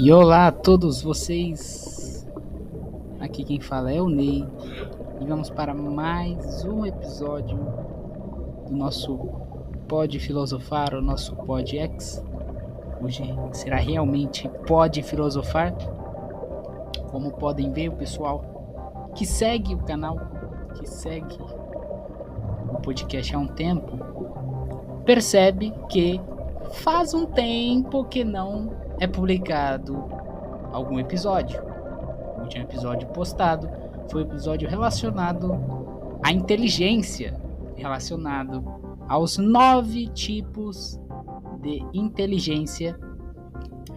E olá a todos vocês, aqui quem fala é o Ney e vamos para mais um episódio do nosso Pode Filosofar, o nosso Pod X. Hoje será realmente Pode Filosofar. Como podem ver, o pessoal que segue o canal, que segue o podcast há um tempo, percebe que faz um tempo que não é publicado algum episódio. O último episódio postado foi um episódio relacionado à inteligência, relacionado aos 9 tipos de inteligência.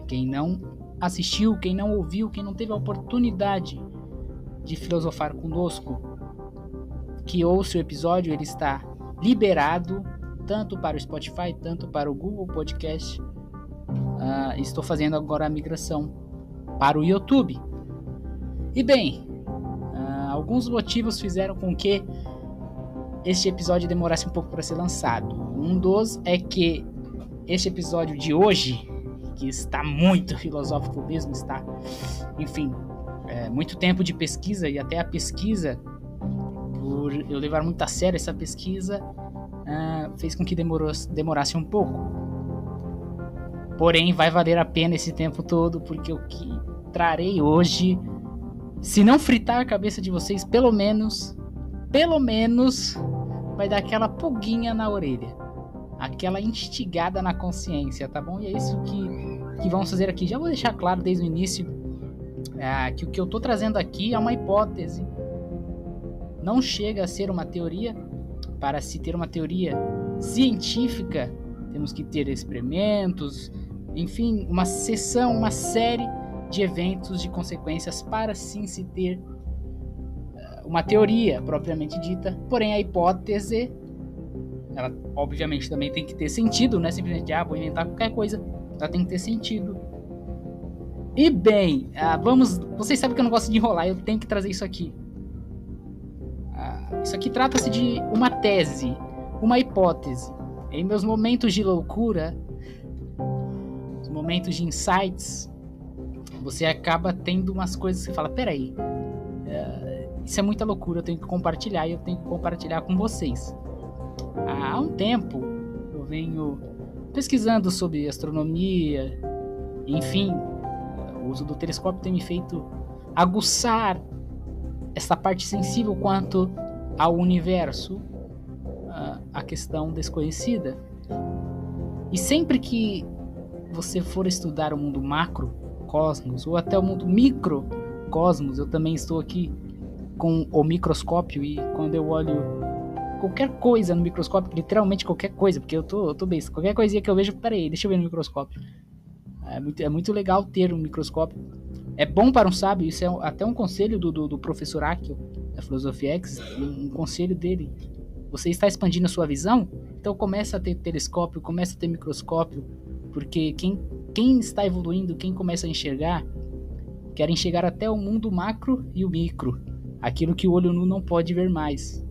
Quem não assistiu, quem não ouviu, quem não teve a oportunidade de filosofar conosco, que ouça o episódio, ele está liberado tanto para o Spotify, tanto para o Google Podcast. Estou fazendo agora a migração para o YouTube. E bem, alguns motivos fizeram com que este episódio demorasse um pouco para ser lançado. Um dos é que este episódio de hoje, que está muito filosófico mesmo, está, enfim, muito tempo de pesquisa, e até a pesquisa, por eu levar muito a sério essa pesquisa, fez com que demorasse um pouco. Porém, vai valer a pena esse tempo todo, porque o que trarei hoje, se não fritar a cabeça de vocês, pelo menos, vai dar aquela pulguinha na orelha, aquela instigada na consciência, tá bom? E é isso que vamos fazer aqui. Já vou deixar claro desde o início que o que eu tô trazendo aqui é uma hipótese. Não chega a ser uma teoria. Para se ter uma teoria científica, temos que ter experimentos, enfim, uma série de eventos, de consequências para sim se ter uma teoria propriamente dita. Porém, a hipótese, ela obviamente também tem que ter sentido, não é simplesmente, vou inventar qualquer coisa, ela tem que ter sentido. E bem, vocês sabem que eu não gosto de enrolar, eu tenho que trazer isso aqui. Isso aqui trata-se de uma tese, uma hipótese. Em meus momentos de loucura, os momentos de insights, você acaba tendo umas coisas que você fala, peraí, isso é muita loucura, eu tenho que compartilhar e eu tenho que compartilhar com vocês. Há um tempo eu venho pesquisando sobre astronomia, enfim, o uso do telescópio tem me feito aguçar essa parte sensível quanto ao universo, a questão desconhecida. E sempre que você for estudar o mundo macro, cosmos, ou até o mundo micro, cosmos, eu também estou aqui com o microscópio, e quando eu olho qualquer coisa no microscópio, literalmente qualquer coisa, porque eu tô bem, qualquer coisinha que eu vejo, peraí, deixa eu ver no microscópio. É muito legal ter um microscópio. É bom para um sábio, isso é até um conselho do professor Akio, da Filosofia X, um conselho dele. Você está expandindo a sua visão? Então começa a ter telescópio, começa a ter microscópio, porque quem está evoluindo, quem começa a enxergar, quer enxergar até o mundo macro e o micro, aquilo que o olho nu não pode ver mais.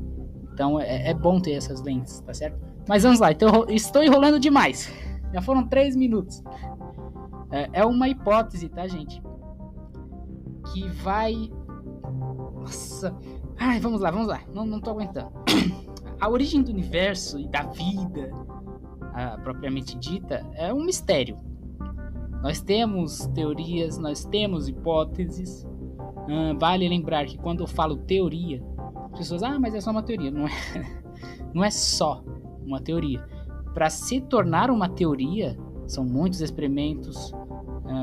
Então é bom ter essas lentes, tá certo? Mas vamos lá, então, estou enrolando demais, já foram 3 minutos. É uma hipótese, tá, gente? Que vai... Nossa... vamos lá. Não tô aguentando. A origem do universo e da vida, propriamente dita, é um mistério. Nós temos teorias, nós temos hipóteses. Vale lembrar que quando eu falo teoria, as pessoas, mas é só uma teoria. Não é só uma teoria. Para se tornar uma teoria, são muitos experimentos,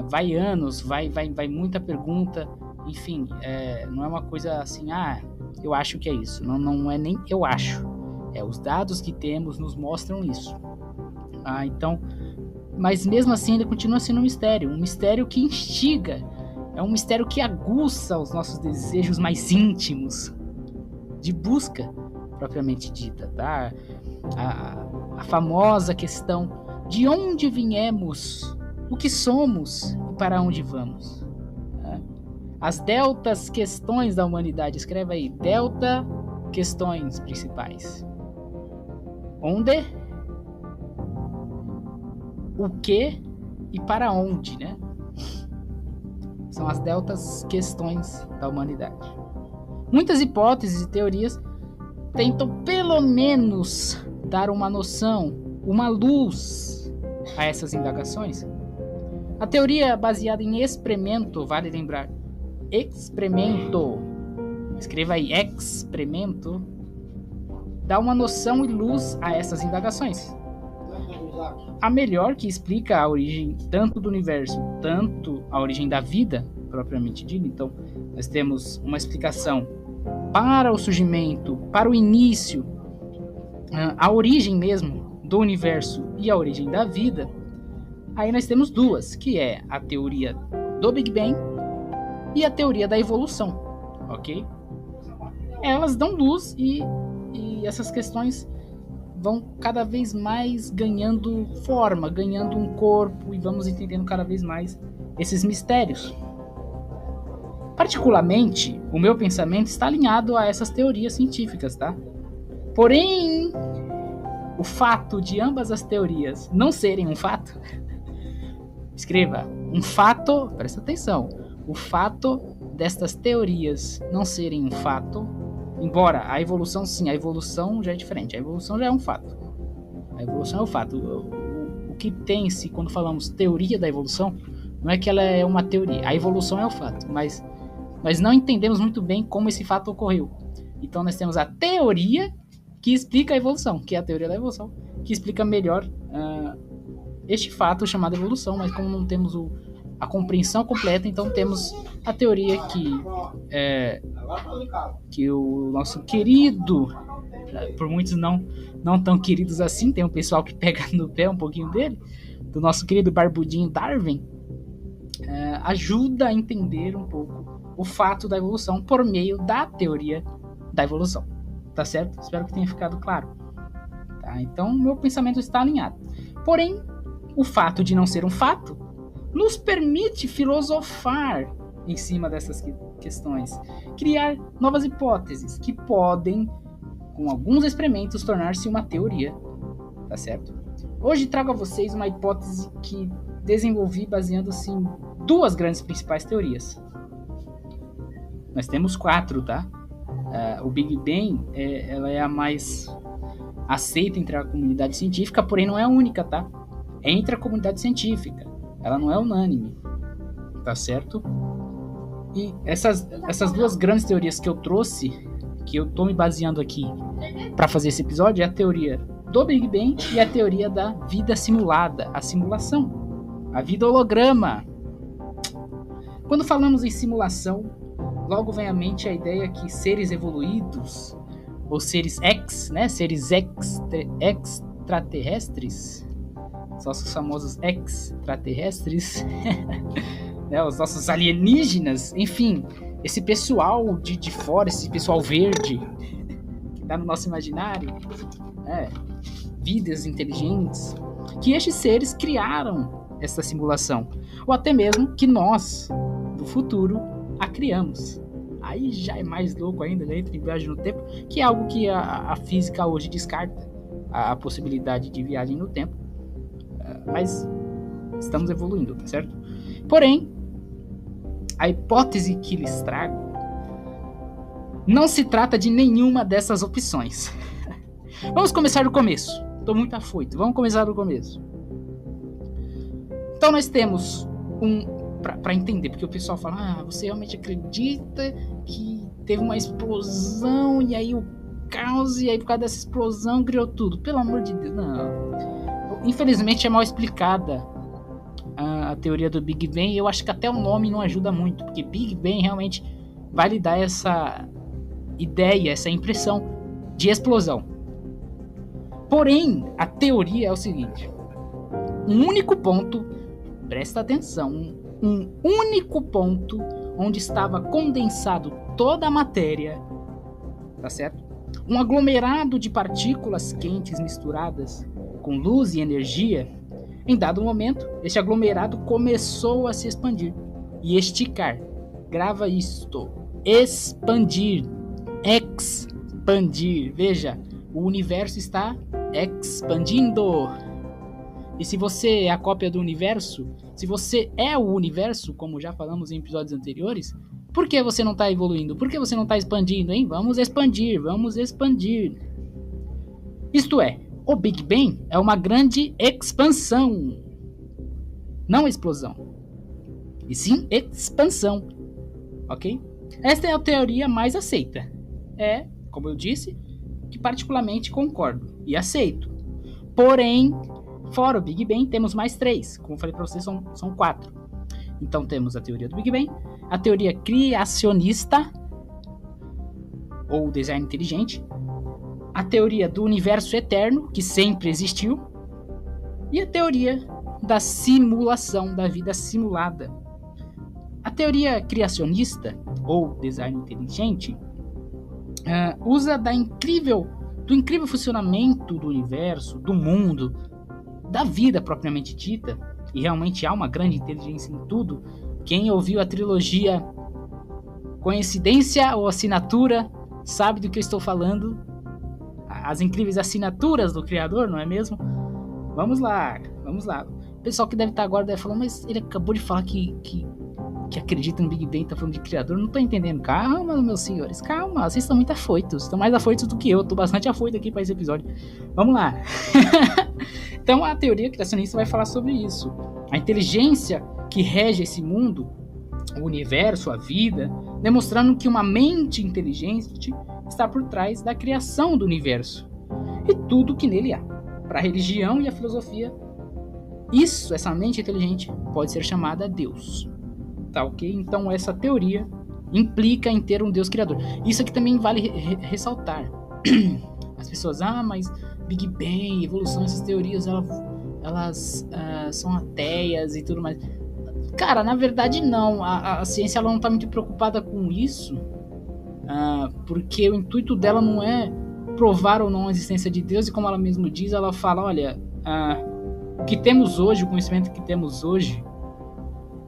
vai anos, vai muita pergunta, enfim, não é uma coisa assim, eu acho que é isso, não é nem eu acho, os dados que temos nos mostram isso. Então, mas mesmo assim ele continua sendo um mistério que instiga, é um mistério que aguça os nossos desejos mais íntimos, de busca propriamente dita, tá? A famosa questão de onde viemos, o que somos e para onde vamos. As deltas questões da humanidade, escreve aí, delta questões principais. Onde, o que e para onde, né? São as deltas questões da humanidade. Muitas hipóteses e teorias tentam pelo menos dar uma noção, uma luz a essas indagações. A teoria baseada em experimento, vale lembrar, experimento, escreva aí, experimento, dá uma noção e luz a essas indagações. A melhor, que explica a origem tanto do universo, tanto a origem da vida, propriamente dita. Então, nós temos uma explicação para o surgimento, para o início, a origem mesmo do universo e a origem da vida. Aí nós temos duas, que é a teoria do Big Bang e a teoria da evolução, ok? Elas dão luz e essas questões vão cada vez mais ganhando forma, ganhando um corpo, e vamos entendendo cada vez mais esses mistérios. Particularmente, o meu pensamento está alinhado a essas teorias científicas, tá? Porém, o fato de ambas as teorias não serem um fato, escreva, um fato, presta atenção, o fato destas teorias não serem um fato, embora a evolução, sim, a evolução já é diferente, a evolução já é um fato. A evolução é um fato. O que tem-se quando falamos teoria da evolução, não é que ela é uma teoria, a evolução é o fato, mas nós não entendemos muito bem como esse fato ocorreu. Então nós temos a teoria que explica a evolução, que é a teoria da evolução, que explica melhor este fato chamado evolução, mas como não temos a compreensão completa, então temos a teoria que o nosso querido, por muitos não tão queridos assim, tem um pessoal que pega no pé um pouquinho dele, do nosso querido barbudinho Darwin, ajuda a entender um pouco o fato da evolução por meio da teoria da evolução. Tá certo? Espero que tenha ficado claro. Tá? Então, meu pensamento está alinhado. Porém, o fato de não ser um fato nos permite filosofar em cima dessas questões, criar novas hipóteses que podem, com alguns experimentos, tornar-se uma teoria. Tá certo? Hoje trago a vocês uma hipótese que desenvolvi baseando-se em duas grandes principais teorias. Nós temos 4, tá? O Big Bang ela é a mais aceita entre a comunidade científica, porém não é a única, tá? É entre a comunidade científica, ela não é unânime, tá certo? E essas duas grandes teorias que eu trouxe, que eu tô me baseando aqui para fazer esse episódio, é a teoria do Big Bang e a teoria da vida simulada, a simulação, a vida holograma. Quando falamos em simulação, logo vem à mente a ideia que seres evoluídos, ou seres seres extraterrestres, os nossos famosos extraterrestres, né, os nossos alienígenas, enfim, esse pessoal de fora, esse pessoal verde, que está no nosso imaginário, vidas inteligentes, que estes seres criaram essa simulação, ou até mesmo que nós, do futuro, a criamos. Aí já é mais louco ainda, né? Entra em viagem no tempo, que é algo que a física hoje descarta, a possibilidade de viagem no tempo, mas estamos evoluindo, tá certo? Porém, a hipótese que lhes trago não se trata de nenhuma dessas opções. Vamos começar do começo. Estou muito afoito, vamos começar do começo. Então nós temos para entender, porque o pessoal fala, você realmente acredita que teve uma explosão e aí o caos, e aí por causa dessa explosão criou tudo? Pelo amor de Deus, não. Infelizmente é mal explicada a teoria do Big Bang, e eu acho que até o nome não ajuda muito, porque Big Bang realmente vai lhe dar essa ideia, essa impressão de explosão. Porém, a teoria é o seguinte, um único ponto, presta atenção, um único ponto onde estava condensado toda a matéria, tá certo? Um aglomerado de partículas quentes misturadas com luz e energia. Em dado momento, este aglomerado começou a se expandir e esticar. Grava isto. Expandir. Expandir. Veja, o universo está expandindo. E se você é a cópia do universo, se você é o universo, como já falamos em episódios anteriores, por que você não está evoluindo? Por que você não está expandindo, hein? Vamos expandir, vamos expandir. Isto é, o Big Bang é uma grande expansão. Não explosão. E sim expansão. Ok? Esta é a teoria mais aceita. É, como eu disse, que particularmente concordo e aceito. Porém, fora o Big Bang, temos mais 3. Como eu falei para vocês, são 4. Então temos a teoria do Big Bang, a teoria criacionista, ou design inteligente, a teoria do universo eterno, que sempre existiu, e a teoria da simulação, da vida simulada. A teoria criacionista, ou design inteligente, usa do incrível funcionamento do universo, do mundo, da vida propriamente dita, e realmente há uma grande inteligência em tudo. Quem ouviu a trilogia Coincidência ou Assinatura sabe do que eu estou falando. As incríveis assinaturas do Criador, não é mesmo? Vamos lá. O pessoal que deve estar agora deve falar, mas ele acabou de falar que acredita no Big Bang, tá falando de Criador, não tô entendendo. Calma, meus senhores, calma, vocês estão muito afoitos, estão mais afoitos do que eu, tô bastante afoito aqui para esse episódio. Vamos lá. Então a teoria criacionista vai falar sobre isso. A inteligência que rege esse mundo, o universo, a vida, demonstrando que uma mente inteligente está por trás da criação do universo e tudo que nele há. Para a religião e a filosofia, essa mente inteligente pode ser chamada Deus. Tá, ok? Então essa teoria implica em ter um Deus criador. Isso aqui também vale ressaltar. As pessoas, mas Big Bang, evolução, essas teorias, elas são ateias e tudo mais. Cara, na verdade não. A ciência ela não está muito preocupada com isso, porque o intuito dela não é provar ou não a existência de Deus, e como ela mesma diz, ela fala, olha, o que temos hoje, o conhecimento que temos hoje,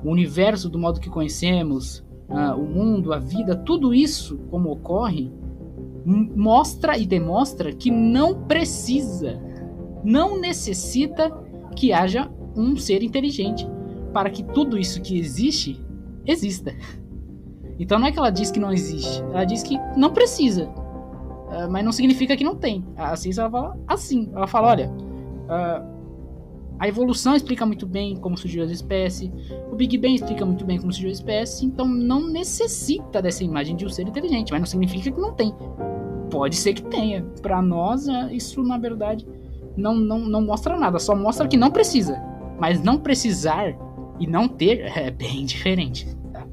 o universo do modo que conhecemos, o mundo, a vida, tudo isso como ocorre, mostra e demonstra que não necessita que haja um ser inteligente para que tudo isso que existe, exista. Então não é que ela diz que não existe, ela diz que não precisa, mas não significa que não tem. A ciência ela fala assim, ela fala, olha, a evolução explica muito bem como surgiu as espécies, o Big Bang explica muito bem como surgiu a espécie, então não necessita dessa imagem de um ser inteligente, mas não significa que não tem. Pode ser que tenha. Para nós, isso na verdade não mostra nada, só mostra que não precisa. Mas não precisar e não ter é bem diferente. Tá?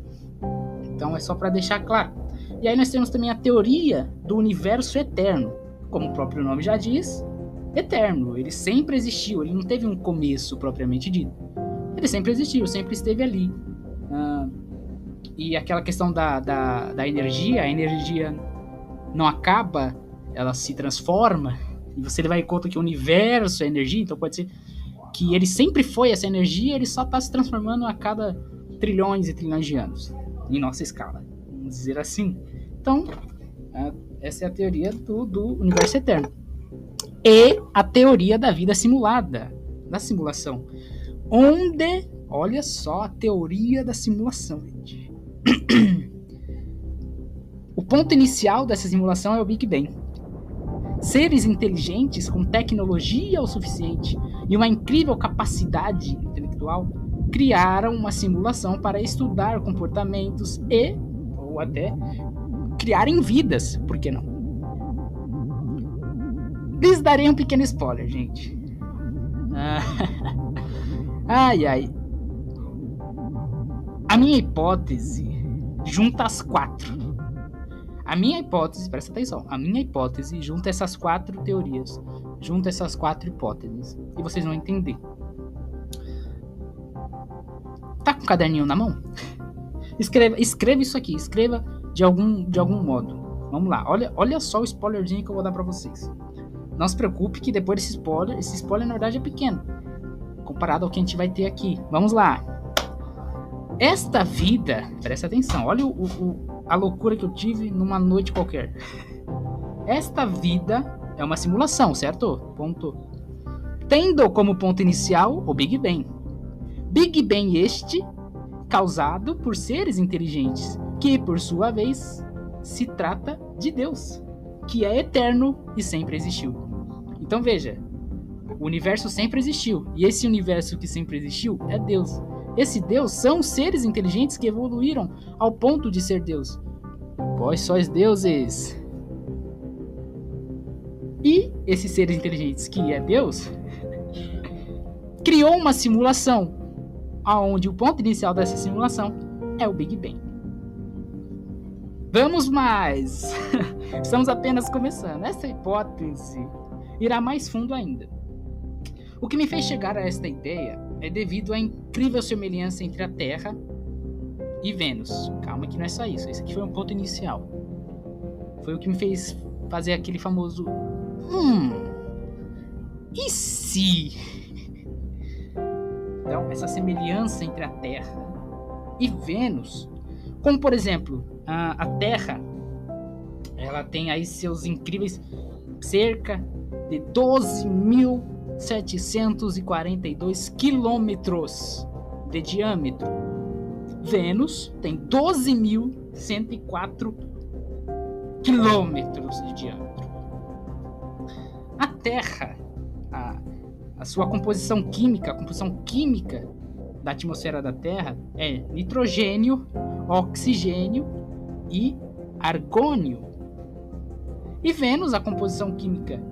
Então é só para deixar claro. E aí nós temos também a teoria do universo eterno. Como o próprio nome já diz, eterno. Ele sempre existiu, ele não teve um começo propriamente dito. Ele sempre existiu, sempre esteve ali. E aquela questão da energia, a energia não acaba, ela se transforma, e você vai em conta que o universo é energia, então pode ser que ele sempre foi essa energia, ele só está se transformando a cada trilhões e trilhões de anos, em nossa escala, vamos dizer assim. Então, essa é a teoria do universo eterno. E a teoria da vida simulada, da simulação, onde, olha só a teoria da simulação, gente. O ponto inicial dessa simulação é o Big Bang. Seres inteligentes com tecnologia o suficiente e uma incrível capacidade intelectual criaram uma simulação para estudar comportamentos ou até criarem vidas, por que não? Lhes darei um pequeno spoiler, gente. Ai. A minha hipótese junta as 4. A minha hipótese, presta atenção, a minha hipótese junta essas 4 teorias, junta essas 4 hipóteses, e vocês vão entender. Tá com o caderninho na mão? Escreva isso aqui, escreva de algum modo. Vamos lá, olha só o spoilerzinho que eu vou dar pra vocês. Não se preocupe que depois esse spoiler na verdade é pequeno, comparado ao que a gente vai ter aqui. Vamos lá. Esta vida, presta atenção, olha a loucura que eu tive numa noite qualquer. Esta vida é uma simulação, certo? Ponto. tendo como ponto inicial o Big Bang. Big Bang este causado por seres inteligentes, que por sua vez se trata de Deus, que é eterno e sempre existiu. Então veja, o universo sempre existiu, e esse universo que sempre existiu é Deus. Esse Deus são seres inteligentes que evoluíram ao ponto de ser Deus. Vós sois deuses. E esses seres inteligentes, que é Deus, criou uma simulação, onde o ponto inicial dessa simulação é o Big Bang. Vamos mais! Estamos apenas começando. Essa hipótese irá mais fundo ainda. O que me fez chegar a esta ideia é devido à incrível semelhança entre a Terra e Vênus. Calma que não é só isso. Esse aqui foi um ponto inicial. Foi o que me fez fazer aquele famoso... E se... Então, essa semelhança entre a Terra e Vênus, como por exemplo, a Terra, ela tem aí seus incríveis cerca de 12.742 quilômetros de diâmetro. Vênus tem 12.104 quilômetros de diâmetro. A Terra, a sua composição química, a composição química da atmosfera da Terra é nitrogênio, oxigênio e argônio. E Vênus, a composição química,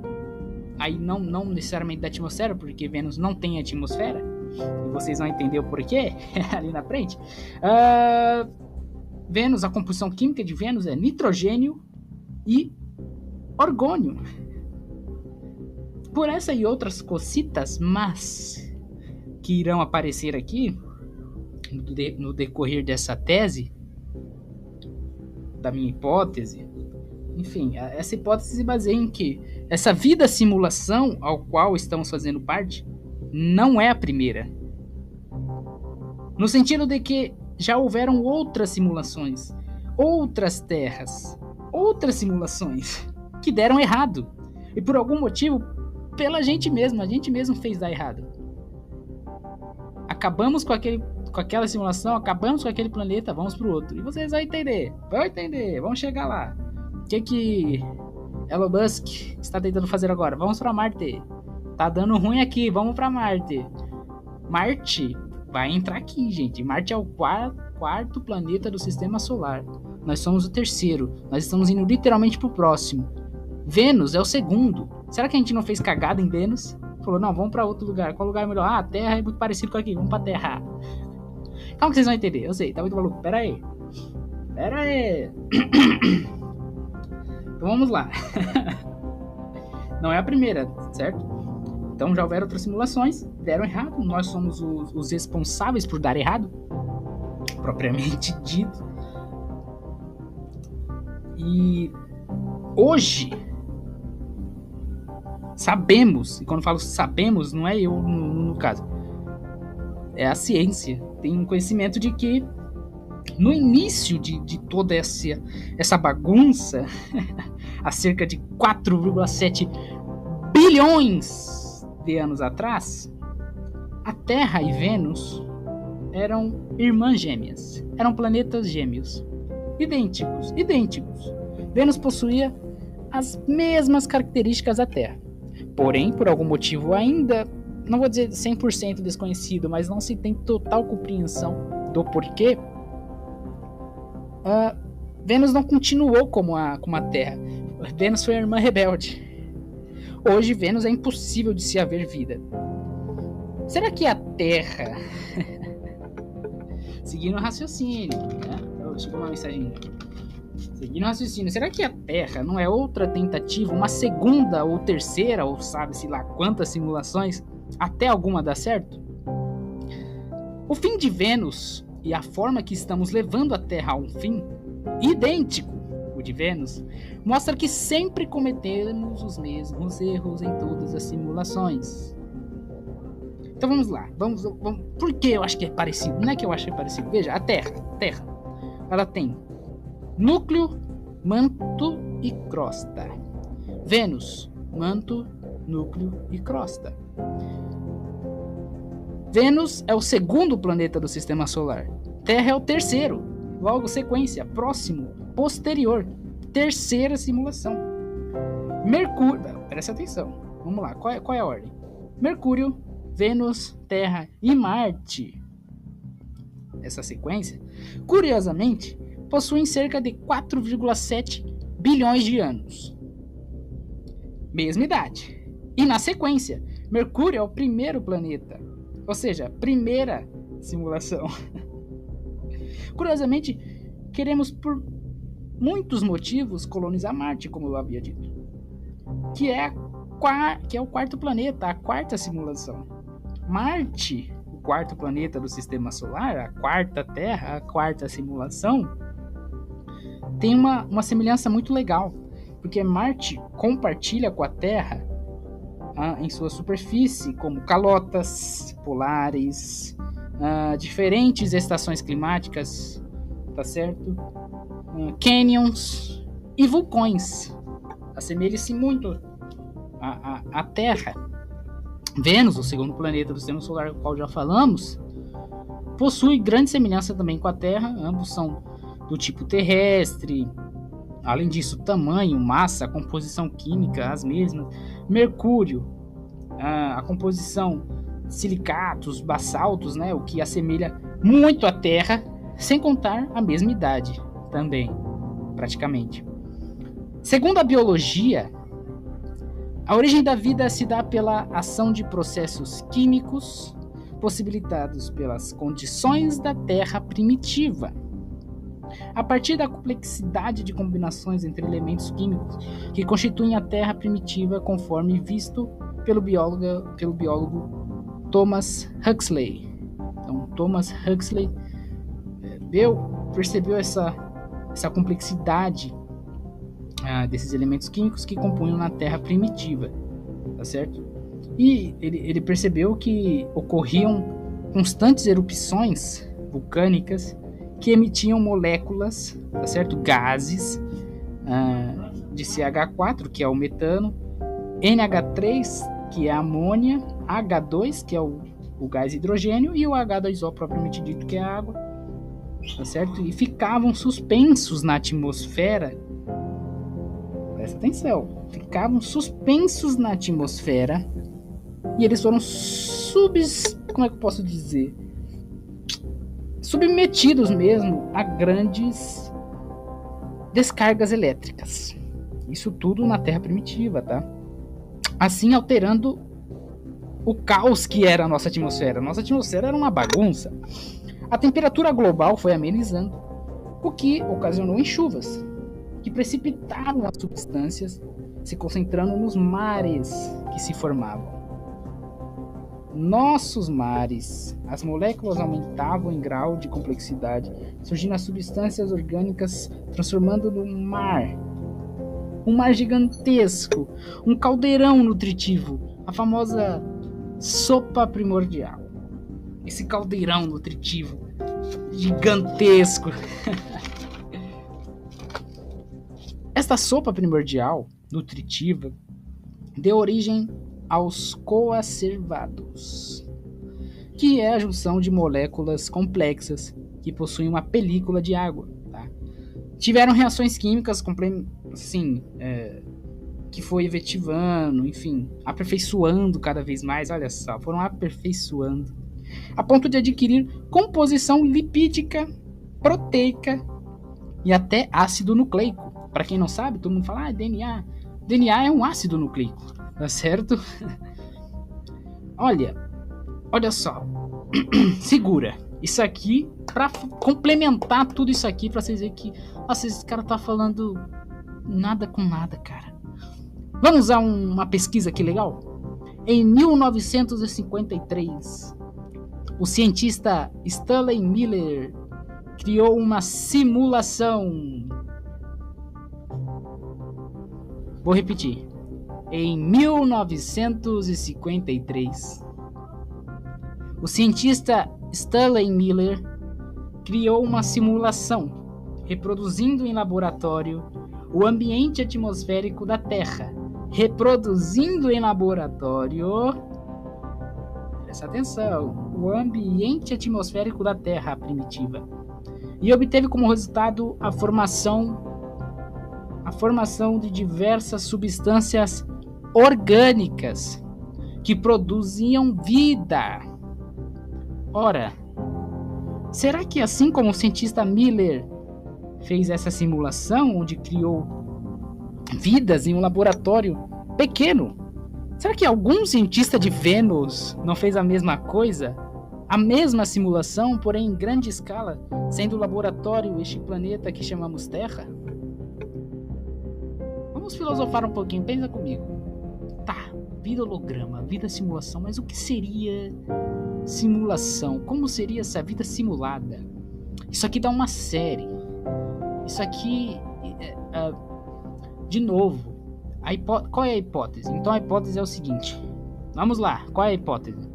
aí não necessariamente da atmosfera, porque Vênus não tem atmosfera, e vocês vão entender o porquê ali na frente. Vênus, a composição química de Vênus é nitrogênio e argônio. Por essa e outras cositas, mas que irão aparecer aqui no decorrer dessa tese, da minha hipótese. Enfim, essa hipótese se baseia em que essa vida simulação ao qual estamos fazendo parte não é a primeira. No sentido de que já houveram outras simulações, outras terras, outras simulações que deram errado. E por algum motivo, pela gente mesmo, a gente mesmo fez dar errado. Acabamos com aquela simulação, acabamos com aquele planeta, vamos pro outro. E vocês vão entender, vamos chegar lá. O que Elon Musk está tentando fazer agora? Vamos para Marte. Tá dando ruim aqui, vamos para Marte. Marte vai entrar aqui, gente. Marte é o quarto planeta do sistema solar. Nós somos o terceiro. Nós estamos indo literalmente pro próximo. Vênus é o segundo. Será que a gente não fez cagada em Vênus? Falou, não, vamos para outro lugar. Qual lugar é melhor? A Terra é muito parecido com aqui. Vamos pra Terra. Calma que vocês vão entender. Eu sei, tá muito maluco. Pera aí. Então vamos lá. Não é a primeira, certo? Então já houveram outras simulações, deram errado. Nós somos os responsáveis por dar errado, propriamente dito. E hoje sabemos, e quando falo sabemos, não é eu no caso, é a ciência. Tem um conhecimento de que no início de toda essa bagunça, há cerca de 4,7 bilhões de anos atrás, a Terra e Vênus eram irmãs gêmeas, eram planetas gêmeos, idênticos. Vênus possuía as mesmas características da Terra, porém, por algum motivo ainda, não vou dizer 100% desconhecido, mas não se tem total compreensão do porquê, Vênus não continuou como a Terra. Vênus foi a irmã rebelde. Hoje, Vênus é impossível de se haver vida. Será que a Terra... Seguindo o raciocínio, né? Chegou uma mensagem. Seguindo o raciocínio, será que a Terra não é outra tentativa, uma segunda ou terceira, ou sabe-se lá quantas simulações, até alguma dar certo? O fim de Vênus e a forma que estamos levando a Terra a um fim idêntico, o de Vênus, mostra que sempre cometemos os mesmos erros em todas as simulações. Então vamos lá, vamos. Por que eu acho que é parecido? Não é que eu acho que é parecido. Veja, a Terra, ela tem núcleo, manto e crosta. Vênus, manto núcleo e crosta. Vênus é o segundo planeta do Sistema Solar. Terra é o terceiro. Logo, sequência, próximo, posterior. Terceira simulação. Mercúrio... Presta atenção. Vamos lá, qual é a ordem? Mercúrio, Vênus, Terra e Marte. Essa sequência, curiosamente, possuem cerca de 4,7 bilhões de anos. Mesma idade. E na sequência, Mercúrio é o primeiro planeta. Ou seja, primeira simulação. Curiosamente, queremos por muitos motivos colonizar Marte, como eu havia dito. Que é o quarto planeta, a quarta simulação. Marte, o quarto planeta do Sistema Solar, a quarta Terra, a quarta simulação, tem uma semelhança muito legal. Porque Marte compartilha com a Terra em sua superfície, como calotas polares, diferentes estações climáticas, tá certo? Canyons e vulcões. Assemelha-se muito à Terra. Vênus, o segundo planeta do Sistema Solar, do qual já falamos, possui grande semelhança também com a Terra. Ambos são do tipo terrestre. Além disso, tamanho, massa, composição química, as mesmas. Mercúrio, a composição de silicatos, basaltos, né, o que assemelha muito a Terra, sem contar a mesma idade também, praticamente. Segundo a biologia, a origem da vida se dá pela ação de processos químicos possibilitados pelas condições da Terra primitiva. A partir da complexidade de combinações entre elementos químicos que constituem a Terra primitiva, conforme visto pelo biólogo Thomas Huxley. Então, Thomas Huxley percebeu essa complexidade desses elementos químicos que compunham a Terra primitiva, tá certo? E ele percebeu que ocorriam constantes erupções vulcânicas que emitiam moléculas, tá certo? Gases de CH4, que é o metano, NH3, que é a amônia, H2, que é o gás hidrogênio, e o H2O propriamente dito, que é a água, tá certo? E ficavam suspensos na atmosfera. Presta atenção. Ficavam suspensos na atmosfera e eles foram como é que eu posso dizer? Submetidos mesmo a grandes descargas elétricas. Isso tudo na Terra primitiva, tá? Assim alterando o caos que era a nossa atmosfera. Nossa atmosfera era uma bagunça. A temperatura global foi amenizando, o que ocasionou em chuvas, que precipitaram as substâncias, se concentrando nos mares que se formavam. Nossos mares, as moléculas aumentavam em grau de complexidade, surgindo as substâncias orgânicas, transformando num mar. Um mar gigantesco, um caldeirão nutritivo, a famosa sopa primordial. Esse caldeirão nutritivo gigantesco. Esta sopa primordial nutritiva deu origem aos coacervados, que é a junção de moléculas complexas que possuem uma película de água. Tá? Tiveram reações químicas que foi efetivando, enfim, aperfeiçoando cada vez mais. Olha só, foram aperfeiçoando a ponto de adquirir composição lipídica, proteica e até ácido nucleico. Para quem não sabe, todo mundo fala DNA. DNA é um ácido nucleico, tá certo? Olha só. Segura. Isso aqui, para complementar tudo isso aqui, para vocês verem que esse cara tá falando nada com nada, cara. Vamos usar uma pesquisa aqui legal? Em 1953, o cientista Stanley Miller criou uma simulação. Vou repetir. Em 1953, o cientista Stanley Miller criou uma simulação, reproduzindo em laboratório o ambiente atmosférico da Terra, reproduzindo em laboratório, presta atenção, o ambiente atmosférico da Terra primitiva, e obteve como resultado a formação de diversas substâncias orgânicas que produziam vida. Ora, será que assim como o cientista Miller fez essa simulação onde criou vidas em um laboratório pequeno, será que algum cientista de Vênus não fez a mesma coisa? A mesma simulação, porém em grande escala, sendo o laboratório este planeta que chamamos Terra? Vamos filosofar um pouquinho, pensa comigo. Tá, vida holograma, vida simulação, mas o que seria simulação? Como seria essa vida simulada? Isso aqui dá uma série. Isso aqui, de novo, qual é a hipótese? Então a hipótese é o seguinte. Vamos lá, qual é a hipótese?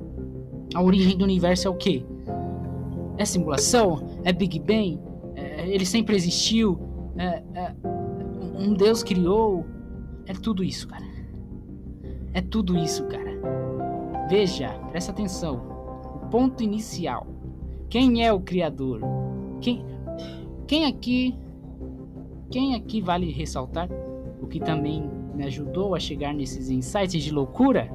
A origem do universo é o quê? É simulação? É Big Bang? Ele sempre existiu? Um Deus criou? É tudo isso, cara. É tudo isso, cara. Veja, presta atenção. O ponto inicial. Quem é o Criador? Quem aqui vale ressaltar o que também me ajudou a chegar nesses insights de loucura?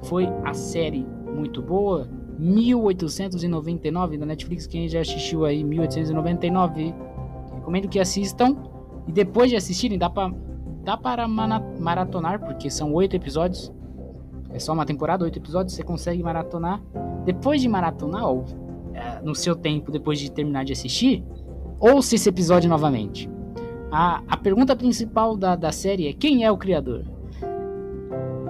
Foi a série muito boa 1899 da Netflix. Quem já assistiu aí 1899, recomendo que assistam. E depois de assistirem, dá para maratonar, porque são 8 episódios. É só uma temporada, 8 episódios, você consegue maratonar. Depois de maratonar, ou no seu tempo, depois de terminar de assistir, ouça esse episódio novamente. A pergunta principal da série é: quem é o Criador?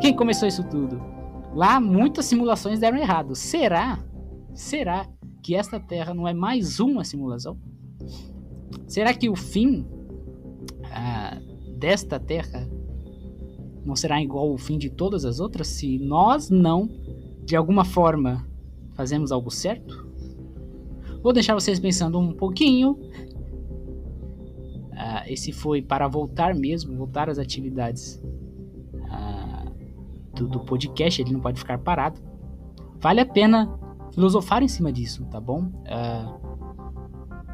Quem começou isso tudo? Lá muitas simulações deram errado. Será que esta Terra não é mais uma simulação? Será que o fim desta Terra não será igual ao fim de todas as outras se nós não, de alguma forma, fazemos algo certo? Vou deixar vocês pensando um pouquinho. Esse foi para voltar às atividades do podcast. Ele não pode ficar parado. Vale a pena filosofar em cima disso, tá bom?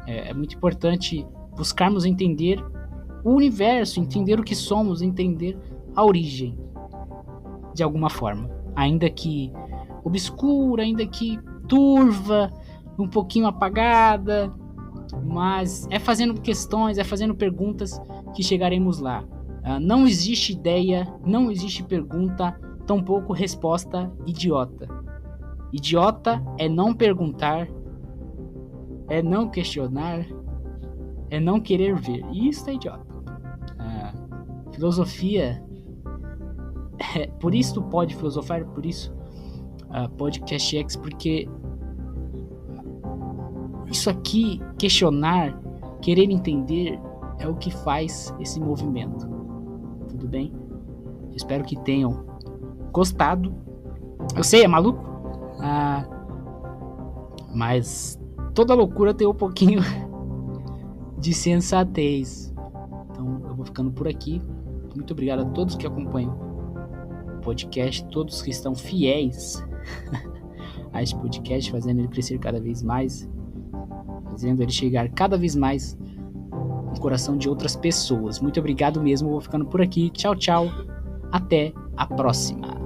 É muito importante buscarmos entender o universo, entender o que somos, entender a origem, de alguma forma. Ainda que obscura, ainda que turva, um pouquinho apagada, mas é fazendo questões, é fazendo perguntas que chegaremos lá. Não existe ideia, não existe pergunta, tampouco resposta idiota. Idiota é não perguntar, é não questionar, é não querer ver. Isso é idiota. Filosofia, por isso tu pode filosofar, por isso Podcast X, porque isso aqui, questionar, querer entender, é o que faz esse movimento. Tudo bem? Espero que tenham gostado. Eu sei, é maluco, mas toda loucura tem um pouquinho de sensatez. Então eu vou ficando por aqui. Muito obrigado a todos que acompanham o podcast, todos que estão fiéis a esse podcast, fazendo ele crescer cada vez mais, fazendo ele chegar cada vez mais no coração de outras pessoas. Muito obrigado mesmo, eu vou ficando por aqui. Tchau, tchau. Até a próxima.